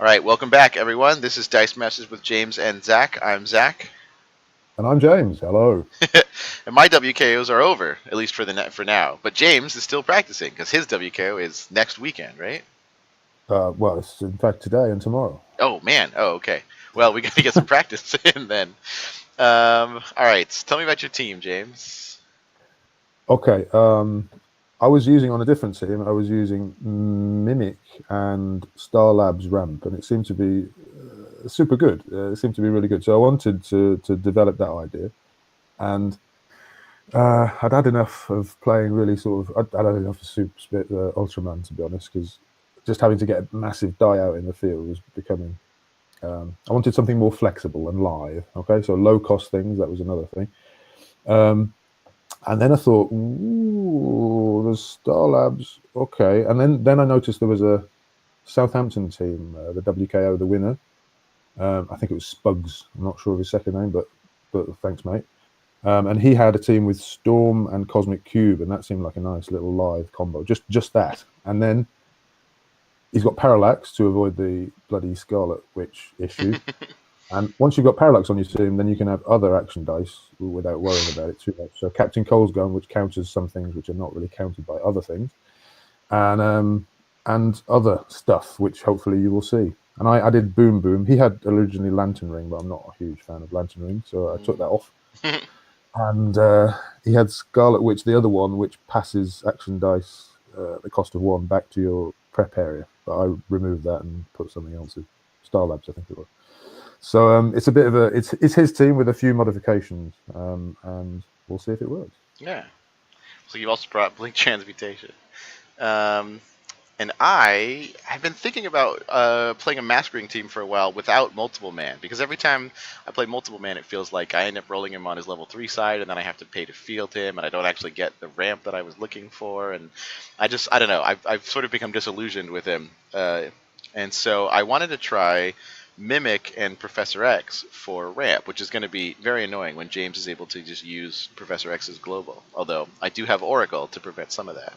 All right, welcome back, everyone. This is Dice Masters with James and Zach. I'm Zach, And I'm James. Hello. and my WKOs are over, at least for now. But James is still practicing because his WKO is next weekend, right? Well, it's in fact today and tomorrow. Oh man. Oh, okay. Well, we got to get some practice in then. All right. Tell me about your team, James. Okay. I was using on a different team. I was using Mimic and Star Labs Ramp, and it seemed to be super good. It seemed to be really good. So I wanted to develop that idea, and I'd had enough of playing really sort of. I'd had enough of Super Spit Ultraman, to be honest, because just having to get a massive die out in the field was becoming. I wanted something more flexible and live. Okay, so low cost things. That was another thing. Um, and then I thought, ooh, there's Star Labs. Okay, and then I noticed there was a Southampton team, the WKO, the winner. I think it was Spugs. I'm not sure of his second name, but thanks, mate. And he had a team with Storm and Cosmic Cube, and that seemed like a nice little live combo. Just that, and then he's got Parallax to avoid the bloody Scarlet Witch issue. And once you've got Parallax on your team, then you can have other action dice without worrying about it too much. So Captain Cole's gun, which counters some things which are not really countered by other things, and other stuff, which hopefully you will see. And I added Boom Boom. He had originally Lantern Ring, but I'm not a huge fan of Lantern Ring, so I took that off. And he had Scarlet Witch, the other one, which passes action dice, the cost of one, back to your prep area. But I removed that and put something else in. Star Labs, I think it was. So it's a bit of a it's his team with a few modifications, and we'll see if it works. Yeah. So you've also brought Blink Transmutation. Um, And I have been thinking about playing a Masquering team for a while without multiple man, because every time I play multiple man, it feels like I end up rolling him on his level 3 side, and then I have to pay to field him, and I don't actually get the ramp that I was looking for, and I don't know, I've sort of become disillusioned with him, and so I wanted to try Mimic and Professor X for ramp, which is going to be very annoying when James is able to just use Professor X's global, although I do have Oracle to prevent some of that.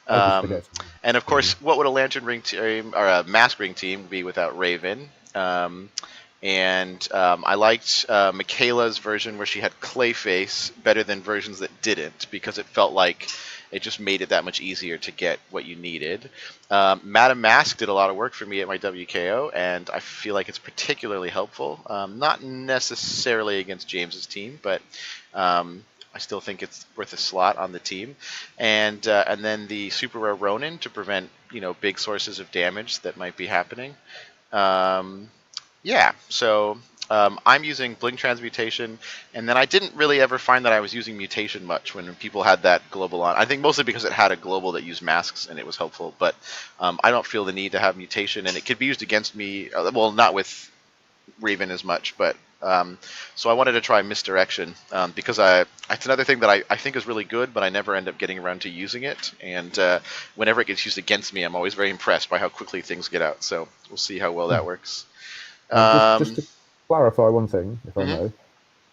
I just Um, forget. and of course, what would a Lantern Ring team or a Mask Ring team be without Raven? I liked Michaela's version where she had Clayface better than versions that didn't, because it felt like it just made it that much easier to get what you needed. Madame Mask did a lot of work for me at my WKO, and I feel like it's particularly helpful. Not necessarily against James's team, but I still think it's worth a slot on the team, and then the super rare Ronin to prevent big sources of damage that might be happening. Yeah, so I'm using Blink Transmutation, and then I didn't really ever find that I was using Mutation much when people had that global on. I think mostly because it had a global that used masks and it was helpful, but I don't feel the need to have Mutation, and it could be used against me. Well, not with Raven as much, but so I wanted to try Misdirection because it's another thing that I think is really good, but I never end up getting around to using it. And whenever it gets used against me, I'm always very impressed by how quickly things get out. So we'll see how well that works. Just to clarify one thing, if I Mhm.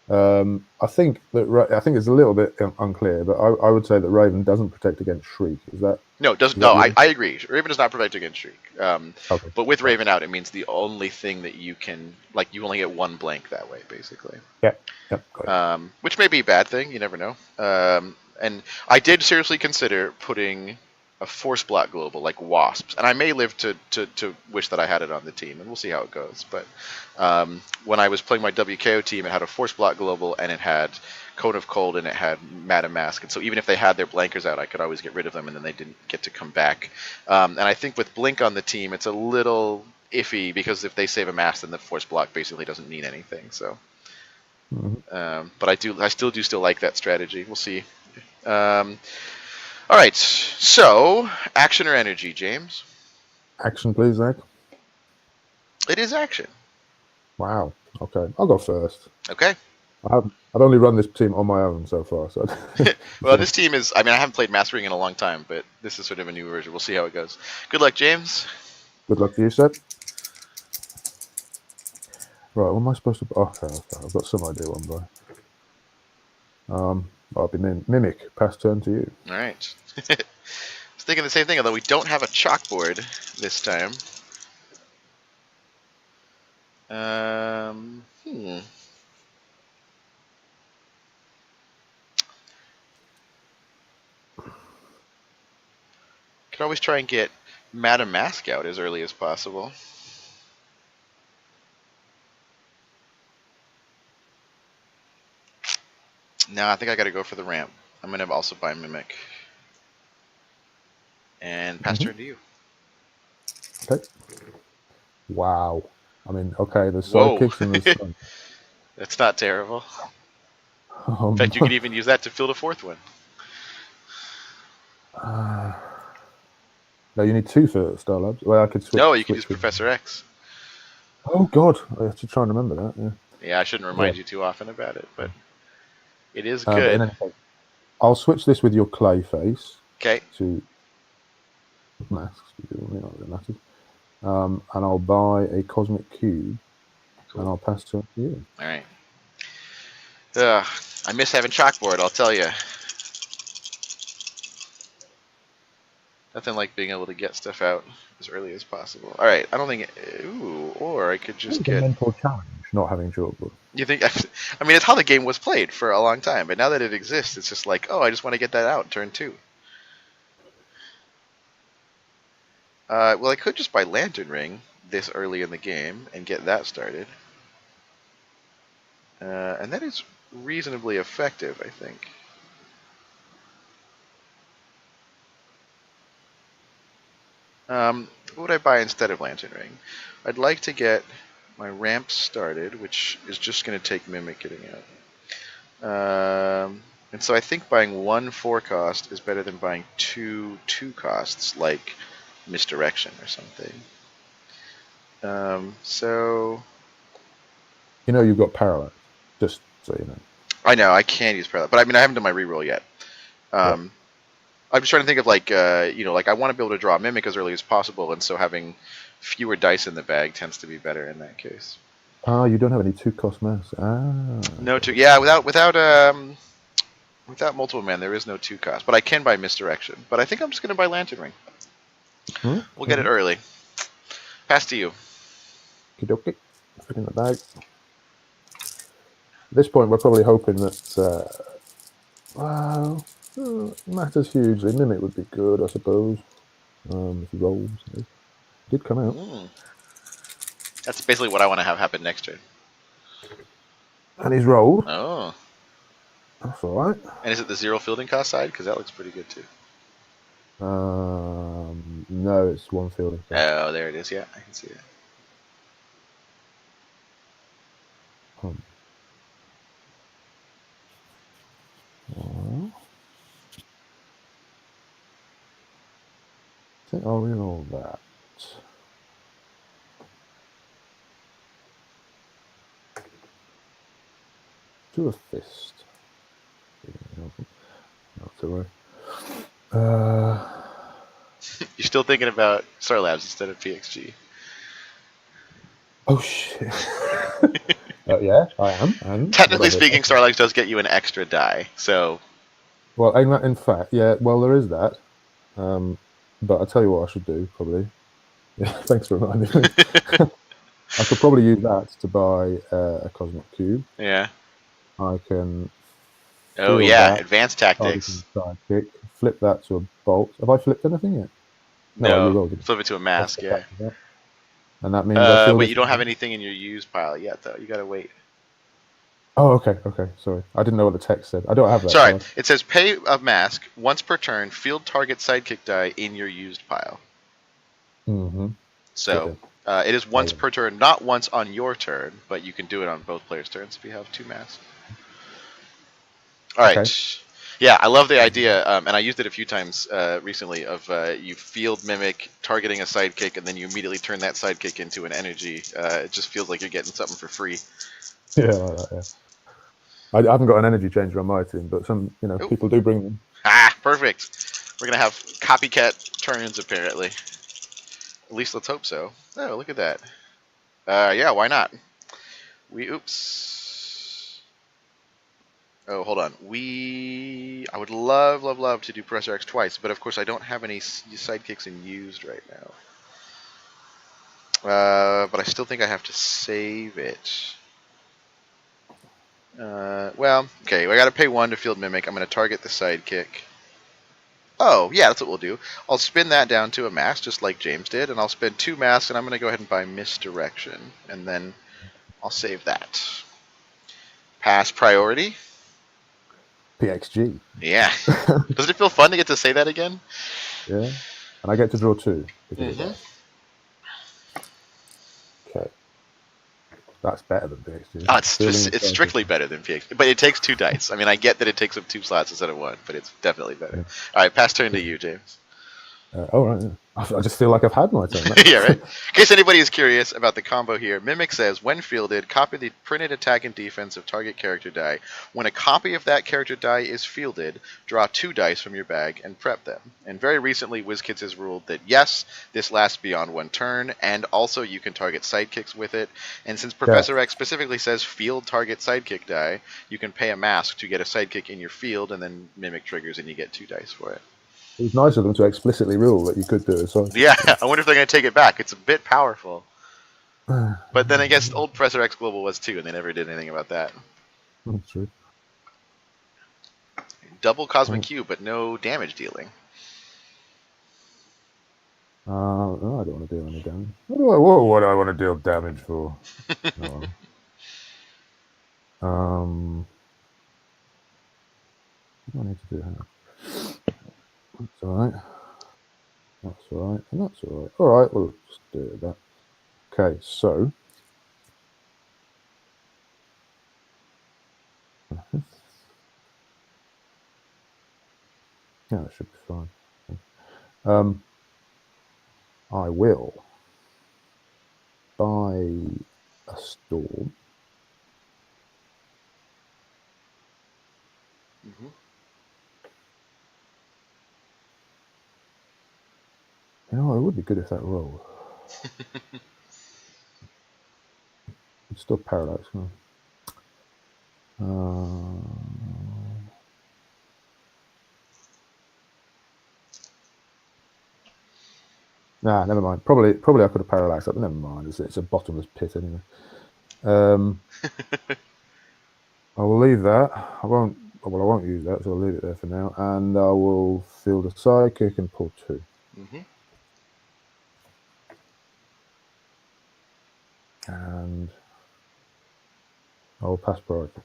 may, I think it's a little bit unclear, but I would say that Raven doesn't protect against Shriek. No, it doesn't. Is No, that I agree. Raven does not protect against Shriek. okay? But with Right. Raven out, it means the only thing that you can, like, you only get one blank that way, basically. Yeah, yeah, got it. Which may be a bad thing. You never know. And I did seriously consider putting a force block global like Wasps, and I may live to wish that I had it on the team, and we'll see how it goes. But when I was playing my WKO team, it had a force block global, and it had Cone of Cold, and it had Madame Mask, and so even if they had their blankers out, I could always get rid of them, and then they didn't get to come back. And I think with Blink on the team, it's a little iffy because if they save a mask, then the force block basically doesn't mean anything. So. Mhm. But I still like that strategy. We'll see. Um, all right. So, action or energy, James? Action, please, Zach. It is action. Wow. Okay, I'll go first. Okay. I've only run this team on my own so far, so. Well, So this team is. I mean, I haven't played Mastering in a long time, but this is sort of a new version. We'll see how it goes. Good luck, James. good luck to you, Seth. Right, what am I supposed to? Okay, I've got some idea what I'm doing. I'll be Mimic. Pass turn to you. All right. I was thinking the same thing, although we don't have a chalkboard this time. Um, Could always try and get Madame Mask out as early as possible. No, I think I got to go for the ramp. I'm going to also buy Mimic. And pass turn to you. Okay. Wow. I mean, okay, there's Whoa. sidekicks and there's stun. That's not terrible. In fact, you could even use that to field a fourth one. No, you need two for Star Labs. Well, I could switch. No, you could use with... Professor X. Oh God, I have to try and remember that. Yeah. Yeah, I shouldn't remind you too often about it, but it is But in good. any case, I'll switch this with your clay face Okay. to masks because it not really matters. And I'll buy a cosmic cube, Cool. and I'll pass to you. All right. I miss having chalkboard, I'll tell you. Nothing like being able to get stuff out as early as possible. All right, I don't think. Ooh, or I could just It's a get. mental challenge not having chalkboard. You think? I mean, it's how the game was played for a long time, but now that it exists, it's just like, oh, I just want to get that out. Turn 2. Well, I could just buy Lantern Ring this early in the game and get that started, and that is reasonably effective, I think. What would I buy instead of Lantern Ring? I'd like to get my ramp started, which is just going to take Mimic getting out. And so I think buying 1 4-cost is better than buying 2 2-costs, like Misdirection or something. So... You know you've got parallax, just so you know. I know, I can use Parallax, but I mean, I haven't done my reroll yet. I'm just trying to think of like, like I want to be able to draw Mimic as early as possible, and so having fewer dice in the bag tends to be better in that case. You don't have any 2-cost masks. No two, yeah, without multiple man, there is no 2-cost, but I can buy Misdirection. But I think I'm just going to buy Lantern Ring. We'll get it early. Pass to you. Okie Put in the bag. At this point, we're probably hoping that, matters hugely. Mimic would be good, I suppose, if he rolls. It did come out. That's basically what I want to have happen next turn. And he's rolled. Oh. That's all right. And is it the 0 fielding cost side? Because that looks pretty good, too. No, it's 1 fielding cost. Oh, there it is. Yeah, I can see it. I think I'll reroll that. Do a fist. Not to worry. You're still thinking about Star Labs instead of PXG. Oh shit. Yeah, I am. And technically speaking, Star Labs does get you an extra die, so. Well, in fact, yeah. Well, there is that. But I'll tell you what I should do, probably. Yeah, thanks for reminding me. I could probably use that to buy a Cosmic Cube. Yeah. I can... Oh, yeah, advanced tactics. Sidekick, flip that to a bolt. Have I flipped anything yet? No, flip it to a mask, yeah. And that means wait, you don't have anything in your used pile yet, though. You gotta wait. Oh, okay, sorry. I didn't know what the text said. I don't have that. Sorry, it says pay a mask once per turn, field target sidekick die in your used pile. So, it is once per turn, not once on your turn, but you can do it on both players' turns if you have 2 masks. Alright. Okay. Yeah, I love the idea, and I used it a few times recently, of you field Mimic, targeting a sidekick, and then you immediately turn that sidekick into an energy. It just feels like you're getting something for free. Yeah, like that, yeah. I haven't got an energy changer on my team, but some, people do bring them. Ah, perfect. We're going to have copycat turns, apparently. At least let's hope so. Oh, look at that. Yeah, why not? Oops. Oh, hold on. I would love to do Professor X twice, but of course I don't have any sidekicks in used right now. But I still think I have to save it. Well, okay, I gotta pay 1 to field Mimic. I'm gonna target the sidekick. Oh, yeah, that's what we'll do. I'll spin that down to a mask, just like James did, and I'll spend 2 masks, and I'm gonna go ahead and buy Misdirection, and then I'll save that. Pass priority. PXG. Yeah. Doesn't it feel fun to get to say that again? Yeah. And I get to draw 2 because of Mm-hmm. that. Okay. That's better than PXG. Oh, Feeling it's strictly better than PX, but it takes 2 dice. I mean, I get that it takes up 2 slots instead of 1, but it's definitely better. Yeah. All right, pass turn to you, James. Oh, right. Yeah. I just feel like I've had my turn. Yeah, right. In case anybody is curious about the combo here, Mimic says, when fielded, copy the printed attack and defense of target character die. When a copy of that character die is fielded, draw 2 dice from your bag and prep them. And very recently, WizKids has ruled that yes, this lasts beyond 1 turn, and also you can target sidekicks with it. And since Professor X specifically says field target sidekick die, you can pay a mask to get a sidekick in your field, and then Mimic triggers, and you get 2 dice for it. It was nice of them to explicitly rule that you could do it. So Yeah, I wonder if they're going to take it back. It's a bit powerful. But then I guess old Professor X Global was too, and they never did anything about that. That's true. Double Cosmic Cube, but no damage dealing. No, I don't want to deal any damage. What do I want to deal damage for? No. What do I need to do here? That's alright. That's alright. And that's alright. Alright, we'll just do it that. Okay, so. Yeah, that should be fine. I will buy a storm. Mm-hmm. You know, it would be good if that rolled. It's still parallax, huh? Nah, never mind. Probably I could have parallaxed that, but never mind. It's a bottomless pit anyway. I will leave that. I won't use that, so I'll leave it there for now. And I will field a sidekick and pull 2. Mm-hmm. And I will pass priority.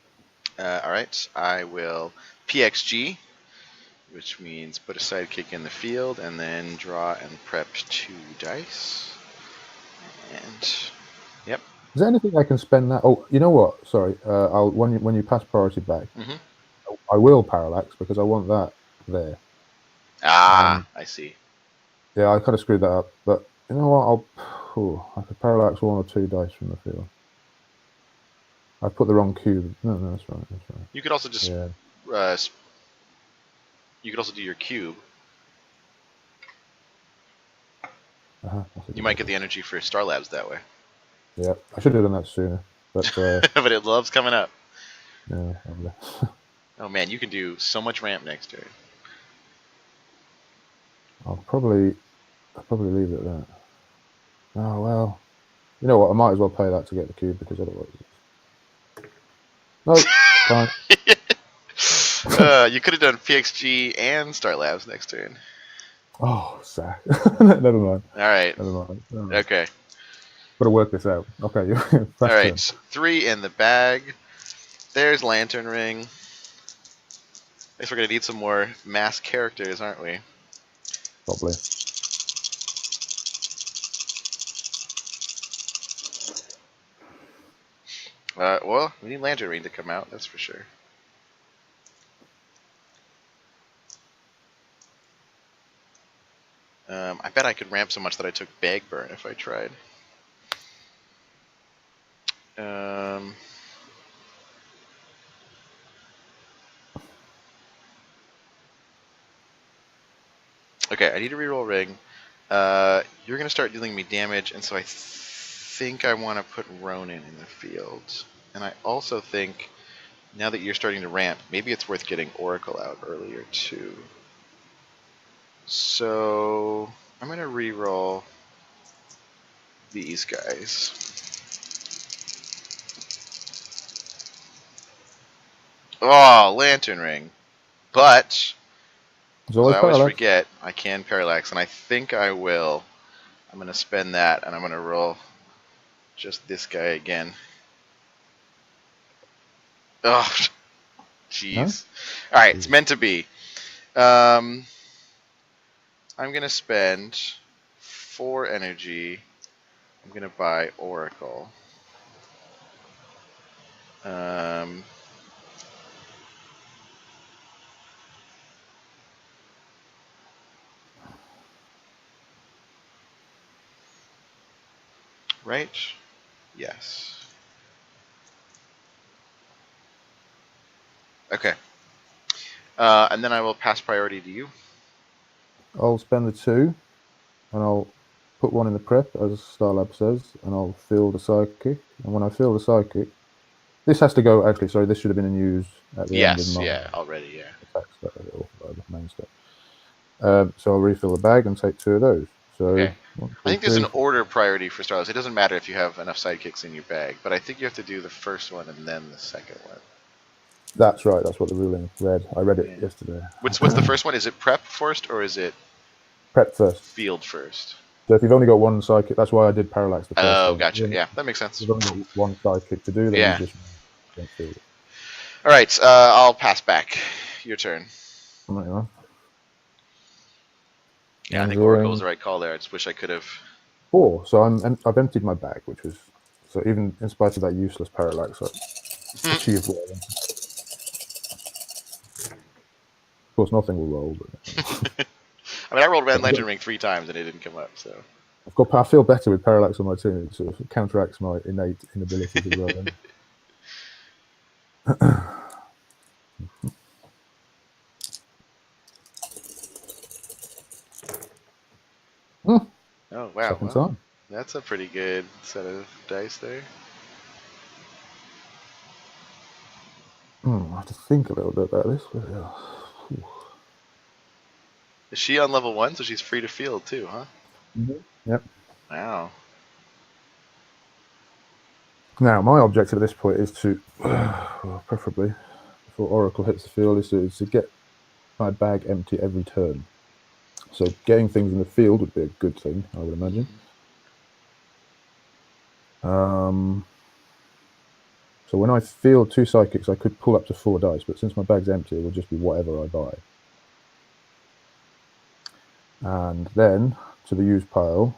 All right, I will PXG, which means put a sidekick in the field, and then draw and prep 2 dice. And yep. Is there anything I can spend that? Oh, you know what? Sorry. I'll when you pass priority back, Mm-hmm. I will parallax because I want that there. I see. Yeah, I kind of screwed that up, but you know what? I could parallax 1 or 2 dice from the field. I put the wrong cube. No, that's right. That's right. You could also just you could also do your cube. You might get the energy for Star Labs that way. Yeah, I should have done that sooner, but but it loves coming up. Yeah. Oh man, you can do so much ramp next turn. I'll probably leave it at that. Oh well, you know what? I might as well pay that to get the cube because otherwise. No, fine. You could have done PXG and Star Labs next turn. Oh, sack. Never mind. All right. Never mind. Okay. Gotta work this out. Okay. All right. 3 in the bag. There's Lantern Ring. I guess we're gonna need some more mass characters, aren't we? Probably. Well, we need Lantern Ring to come out, that's for sure. I bet I could ramp so much that I took Bag Burn if I tried. Okay, I need to reroll Ring. You're going to start dealing me damage, and so I think I want to put Ronin in the field. And I also think, now that you're starting to ramp, maybe it's worth getting Oracle out earlier too. So I'm going to reroll these guys. Oh, Lantern Ring. But, There's as always I always parallax. forget, I can Parallax, and I think I will. I'm going to spend that, and I'm going to roll just this guy again. Oh, No? jeez. Alright, it's meant to be. I'm going to spend 4 energy. I'm going to buy Oracle. Right? Yes. Okay. And then I will pass priority to you. I'll spend the 2, and I'll put 1 in the prep, as Starlab says, and I'll fill the psychic. And when I fill the psychic, this has to go. Actually, sorry, this should have been in use at the end of Yes, my yeah, already, yeah. attack step or the main step. So I'll refill the bag and take 2 of those. So Okay. 1, I 2, think there's 3, an 4. order priority for Starless. It doesn't matter if you have enough sidekicks in your bag, but I think you have to do the first one and then the second one. That's right. That's what the ruling read. I read it Yeah. yesterday. What's the first one? Is it prep first or is it Prep first. field first? So if you've only got 1 psychic, that's why I did parallax the first Oh, one. gotcha. Yeah, that makes sense. If you've only got 1 psychic to do, then you Yeah. just don't feel it. All right, I'll pass back. Your turn. Right, well. Yeah, I I'm think Oracle drawing was the right call there. I just wish I could have. 4. So I've emptied my bag, which was so even in spite of that useless parallax, I achieved what I wanted. Of course, nothing will roll. But I mean, I rolled Red Lantern Ring 3 times and it didn't come up. So I feel better with parallax on my team. It sort of counteracts my innate inability to roll. oh wow, Second well, time. that's a pretty good set of dice there. I have to think a little bit about this. Is she on level 1, so she's free to field too, huh? Yep. Wow. Now, my objective at this point is to, preferably before Oracle hits the field, is to get my bag empty every turn. So getting things in the field would be a good thing, I would imagine. So when I field 2 psychics, I could pull up to 4 dice, but since my bag's empty, it will just be whatever I buy. And then to the use pile,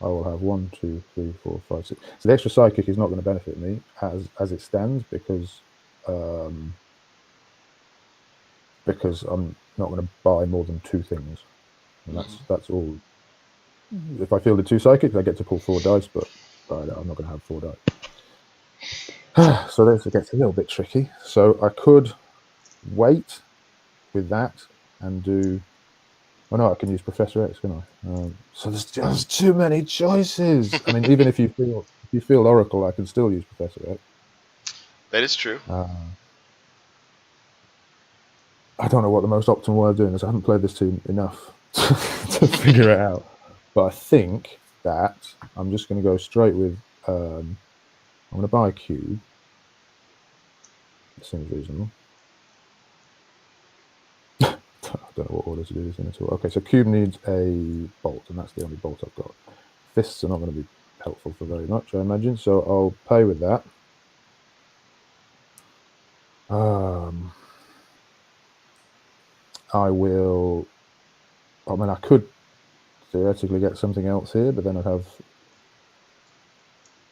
I will have 1, 2, 3, 4, 5, 6. So the extra psychic is not going to benefit me as it stands because I'm not going to buy more than 2 things, and that's all. If I fielded 2 psychics, I get to pull 4 dice, but I'm not going to have 4 dice. So this gets a little bit tricky. So I could wait with that and do. Oh no, I can use Professor X, can I? So there's just too many choices. I mean, even if you field Oracle, I can still use Professor X. That is true. I don't know what the most optimal way of doing this. I haven't played this team enough to figure it out. But I think that I'm just going to go straight with. I'm going to buy a cube. It seems reasonable. I don't know what order to do this in at all. Okay, so cube needs a bolt, and that's the only bolt I've got. Fists are not going to be helpful for very much, I imagine. So I'll pay with that. I will. I mean, I could theoretically get something else here, but then I'd have.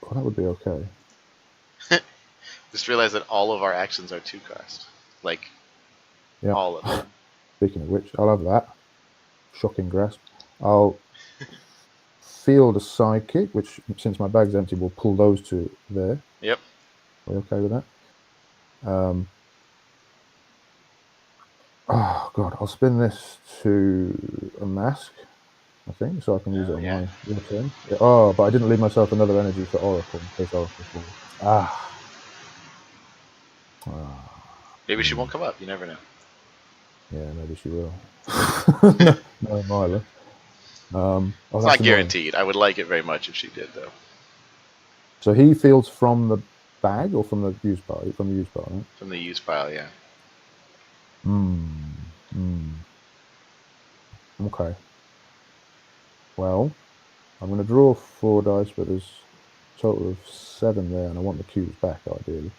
Well, that would be okay. Just realize that all of our actions are 2 cost. Like, yeah. All of them. Speaking of which, I'll have that. Shocking grasp. I'll field a psychic, which, since my bag's empty, will pull those 2 there. Yep. Are we okay with that? Oh god, I'll spin this to a mask, I think, so I can use it on my turn. Yeah, oh, but I didn't leave myself another energy for Oracle in case Oracle falls. Maybe she won't come up. You never know. Yeah, maybe she will. No, Myla. Oh, It's that's not annoying. guaranteed. I would like it very much if she did, though. So he fields from the bag or from the use pile? From the use pile, right? From the use pile, yeah. Hmm. Okay. Well, I'm going to draw 4 dice, but there's a total of 7 there, and I want the cubes back, ideally.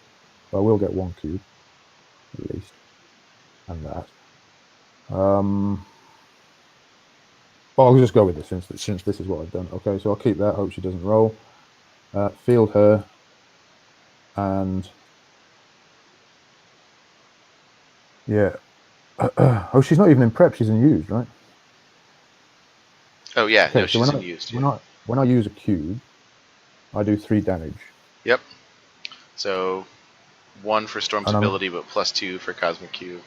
But I will get 1 cube, at least. And that. Well, I'll just go with this since this is what I've done. Okay, so I'll keep that. Hope she doesn't roll. Field her. And yeah. Oh, she's not even in prep. She's in used, right? Oh, yeah. No, Okay, so she's in used, yeah. when I use a cube, I do 3 damage. Yep. So 1 for Storm's And ability, but +2 for Cosmic Cube.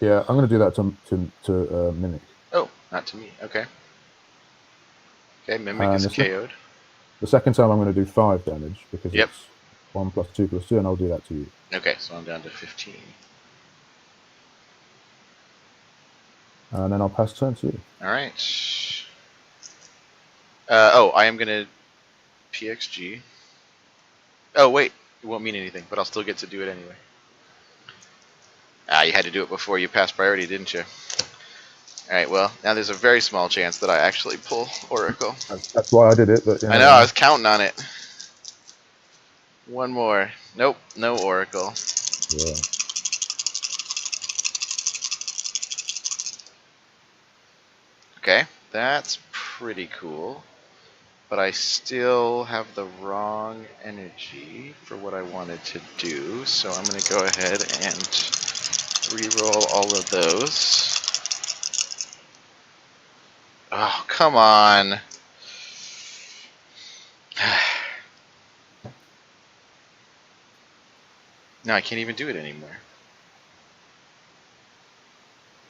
I'm going to do that to Mimic. Oh, not to me. Okay. Okay, Mimic And is KO'd. the second time I'm going to do 5 damage because Yep. it's 1 + 2 + 2, and I'll do that to you. Okay, so I'm down to 15. And then I'll pass turn to you. All right. I am going to PXG. Oh, wait. It won't mean anything, but I'll still get to do it anyway. You had to do it before you passed priority, didn't you? Alright, well, now there's a very small chance that I actually pull Oracle. That's why I did it. But I know, I was counting on it. 1 more. Nope, no Oracle. Yeah. Okay, that's pretty cool. But I still have the wrong energy for what I wanted to do, so I'm going to go ahead and re-roll all of those. Oh, come on. No, I can't even do it anymore.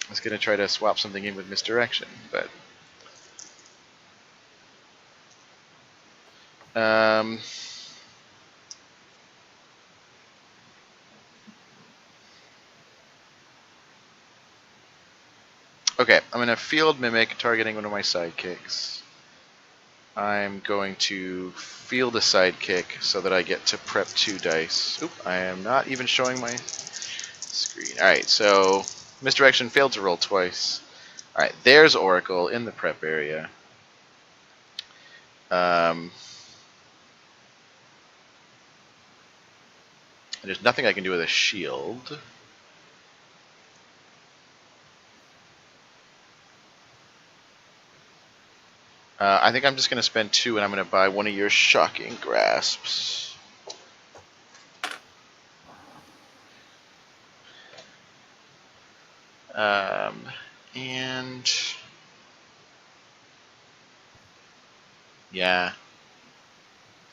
I was going to try to swap something in with misdirection, but... Okay, I'm going to field Mimic, targeting one of my sidekicks. I'm going to field a sidekick so that I get to prep 2 dice. Oop, I am not even showing my screen. Alright, so misdirection failed to roll twice. Alright, there's Oracle in the prep area. There's nothing I can do with a shield. I think I'm just going to spend 2 and I'm going to buy one of your Shocking Grasps. And... yeah.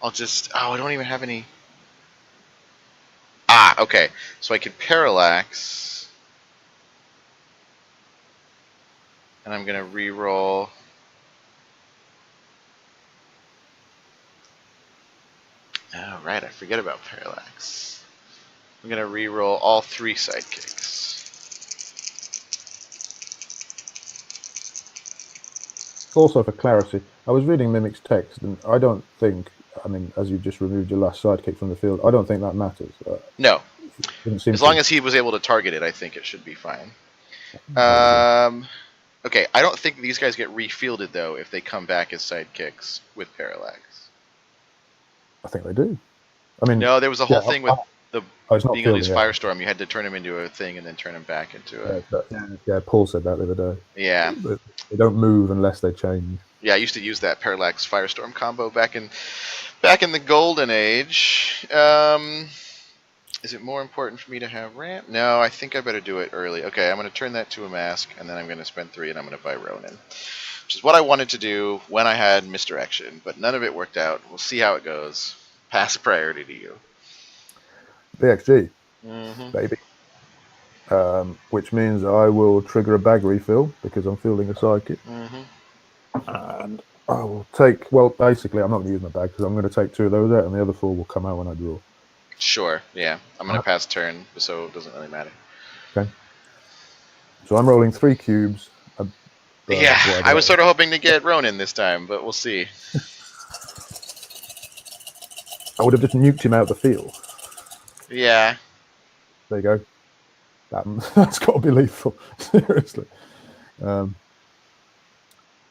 I'll just... oh, I don't even have any... okay. So I could Parallax. And I'm going to re-roll... oh, right, I forget about Parallax. I'm going to re-roll all 3 sidekicks. Also, for clarity, I was reading Mimic's text, and I don't think, I mean, as you just removed your last sidekick from the field, I don't think that matters. No. As long as he was able to target it, I think it should be fine. Okay, I don't think these guys get refielded, though, if they come back as sidekicks with Parallax. I think they do. I mean, no, there was a whole thing with the being on his Firestorm. You had to turn him into a thing and then turn him back into a... yeah, Paul said that the other day. Yeah. They don't move unless they change. Yeah, I used to use that Parallax Firestorm combo back in the Golden Age. Is it more important for me to have ramp? No, I think I better do it early. Okay, I'm going to turn that to a mask, and then I'm going to spend 3, and I'm going to buy Ronin. Which is what I wanted to do when I had misdirection, but none of it worked out. We'll see how it goes. Pass priority to you. BXG, baby. Which means I will trigger a bag refill because I'm fielding a sidekick. And I will take, well, basically, I'm not going to use my bag because I'm going to take 2 of those out, and the other 4 will come out when I draw. Sure, yeah. I'm going to pass turn, so it doesn't really matter. Okay. So I'm rolling 3 cubes, Yeah, whatever I that was is. sort of hoping to get Ronin this time, but we'll see. I would have just nuked him out of the field. Yeah. There you go. That's got to be lethal. Seriously.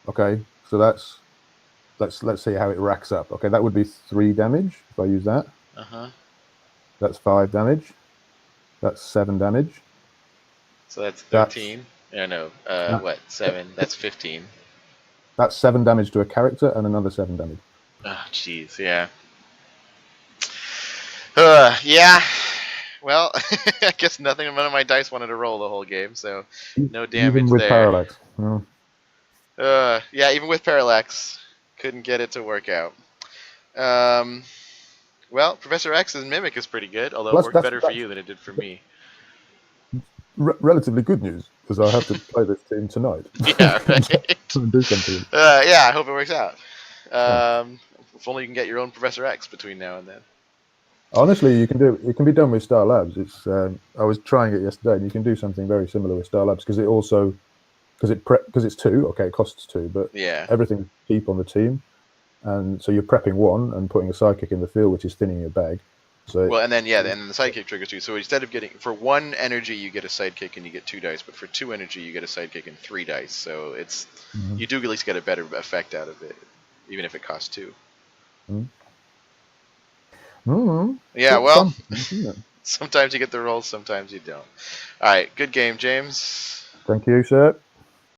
Okay, so let's see how it racks up. Okay, that would be 3 damage if I use that. Uh-huh. That's 5 damage. That's 7 damage. So that's That's 13. Yeah, no. that, What? 7. That's 15. that's 7 damage to a character and another 7 damage. Oh, jeez. Yeah. Yeah. Well, I guess none of my dice wanted to roll the whole game, so no Even damage with there. parallax. Well, Yeah, even with parallax, couldn't get it to work out. Um, well, Professor X's mimic is pretty good, although it worked better for that's you than it did for me. relatively good news because I have to play this team tonight Yeah, right. and do something. Yeah, I hope it works out. Yeah. If only you can get your own Professor X between now and then. Honestly, you can do it. Can be done with Star Labs. It's I was trying it yesterday, and you can do something very similar with Star Labs because it also because it's 2. Okay, it costs 2, but Yeah. everything's cheap on the team, and so you're prepping 1 and putting a sidekick in the field, which is thinning your bag. So Well, and then and then the sidekick triggers too. So instead of getting for 1 energy, you get a sidekick and you get 2 dice, but for 2 energy, you get a sidekick and 3 dice. So it's you do at least get a better effect out of it, even if it costs 2. Yeah. It's Well, fun, isn't it? sometimes you get the rolls, sometimes you don't. All right. Good game, James. Thank you, sir.